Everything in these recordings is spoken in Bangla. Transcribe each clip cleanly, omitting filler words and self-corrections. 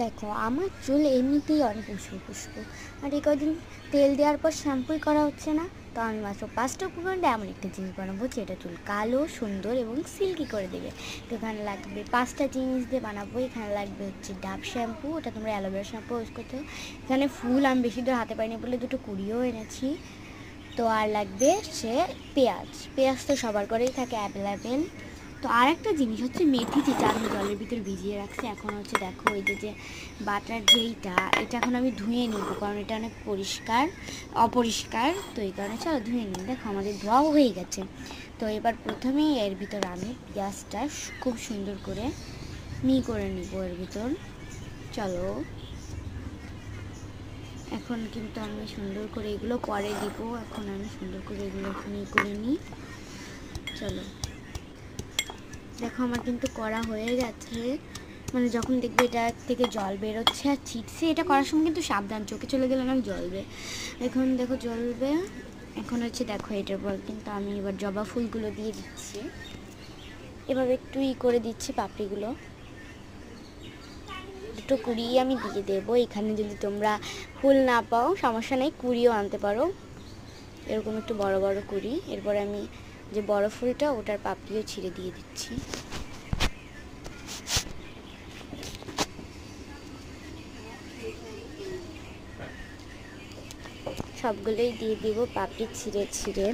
দেখো আমার চুল এমনিতেই অনেক উস্কো খুস্কো, আর এই কদিন তেল দেওয়ার পর শ্যাম্পুই করা হচ্ছে না। তো আমি মাত্র 5টা উপকরণে এমন একটা জিনিস বানাবো যেটা চুল কালো, সুন্দর এবং সিল্কি করে দেবে। তো এখানে লাগবে 5টা জিনিস দিয়ে বানাবো। এখানে লাগবে হচ্ছে ডাব শ্যাম্পু, ওটা তোমরা অ্যালোভেরা শ্যাম্পু ইউজ করতে হবে। এখানে ফুল আমি বেশি দূর হাতে পাইনি বলে দুটো কুড়িও এনেছি। তো আর লাগবে হচ্ছে পেঁয়াজ। পেঁয়াজ তো সবার ঘরেই থাকে অ্যাভেলেবেল। তো আর একটা জিনিস হচ্ছে মেথি, যেটা আমি জলের ভিতর ভিজিয়ে রাখছি। এখন হচ্ছে দেখো এই যে বাটার যেইটা, এটা এখন আমি ধুয়ে নিব, কারণ এটা অনেক অপরিষ্কার। তো এই কারণে চলো ধুয়ে নিই। দেখো আমাদের ধোয়াও হয়ে গেছে। তো এবার প্রথমেই এর ভিতর আমি পেঁয়াজটা খুব সুন্দর করে করে নিব এর ভিতর। চলো এখন কিন্তু আমি সুন্দর করে এগুলো পরে দিব। এখন আমি সুন্দর করে এগুলো করে নিই। চলো দেখো আমার কিন্তু করা হয়ে গেছে। মানে যখন দেখবে এটা থেকে জল বেরোচ্ছে আর ছিটছে, এটা করার সময় কিন্তু সাবধান, চোখে চলে গেলে অনেক জ্বলবে। এখন দেখো জ্বলবে। এখন হচ্ছে দেখো এটার পর কিন্তু আমি এবার জবা ফুলগুলো দিয়ে দিচ্ছি। এভাবে একটু করে দিচ্ছি পাপড়িগুলো। দুটো কুড়িয়ে আমি দিয়ে দেবো। এখানে যদি তোমরা ফুল না পাও সমস্যা নেই, কুড়িও আনতে পারো, এরকম একটু বড় বড় কুড়ি। এরপরে আমি যে বড় ফুলটা ওটার পাপড়িও ছিঁড়ে দিয়ে দিচ্ছি। সবগুলোই দিয়ে দিব পাপড়ি ছিঁড়ে ছিঁড়ে।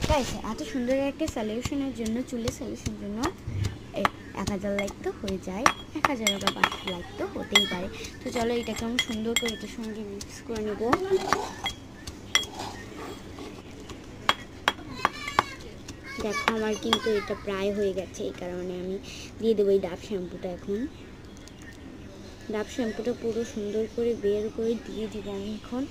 তাই এত সুন্দর একটা সলিউশনের জন্য, চুলের সলিউশনের জন্য 1000 লাইক তো হয়ে যায়, 1000 বা 500 লাইক তো হতেই পারে। তো চলো এটাকে আমি সুন্দর করে এটার সঙ্গে মিক্স করে নেব। দেখো আমার কিন্তু এটা প্রায় হয়ে গেছে, এই কারণে আমি দিয়ে দেবো এই ডাব শ্যাম্পুটা। এখন ডাব শ্যাম্পুটা পুরো সুন্দর করে বের করে দিয়ে দিব আমি। এখন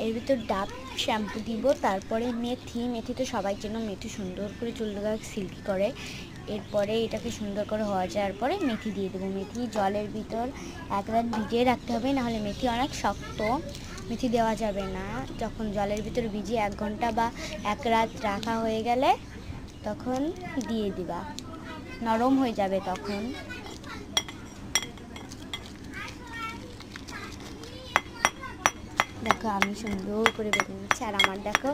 এর ভিতর ডাব শ্যাম্পু দিব, তারপরে মেথি তো সবাই জন্য, মেথি সুন্দর করে চুলটা সিল্কি করে। এরপরে এটাকে সুন্দর করে হওয়া যাওয়ার পরে মেথি দিয়ে দেবো। মেথি জলের ভিতর 1 রাত ভিজিয়ে রাখতে হবে, নাহলে মেথি অনেক শক্ত, মেথি দেওয়া যাবে না। যখন জলের ভিতর ভিজিয়ে 1 ঘন্টা বা 1 রাত রাখা হয়ে গেলে তখন দিয়ে দিবা, নরম হয়ে যাবে তখন। দেখো আমি সুন্দর করে বেটে নিচ্ছি। আর আমার দেখো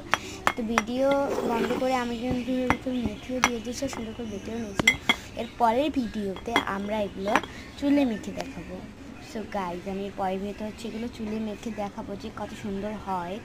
তো ভিডিও বন্ধ করে আমি কিন্তু মেথিও দিয়ে দিয়েছি, সুন্দর করে বেটেও নিয়েছি। এর পরের ভিডিওতে আমরা এগুলো চুলে মেখে দেখাবো। সো গাইজ আমি এর পরের ভিডিওতে হচ্ছে এগুলো চুলে মেখে দেখাবো যে কত সুন্দর হয়।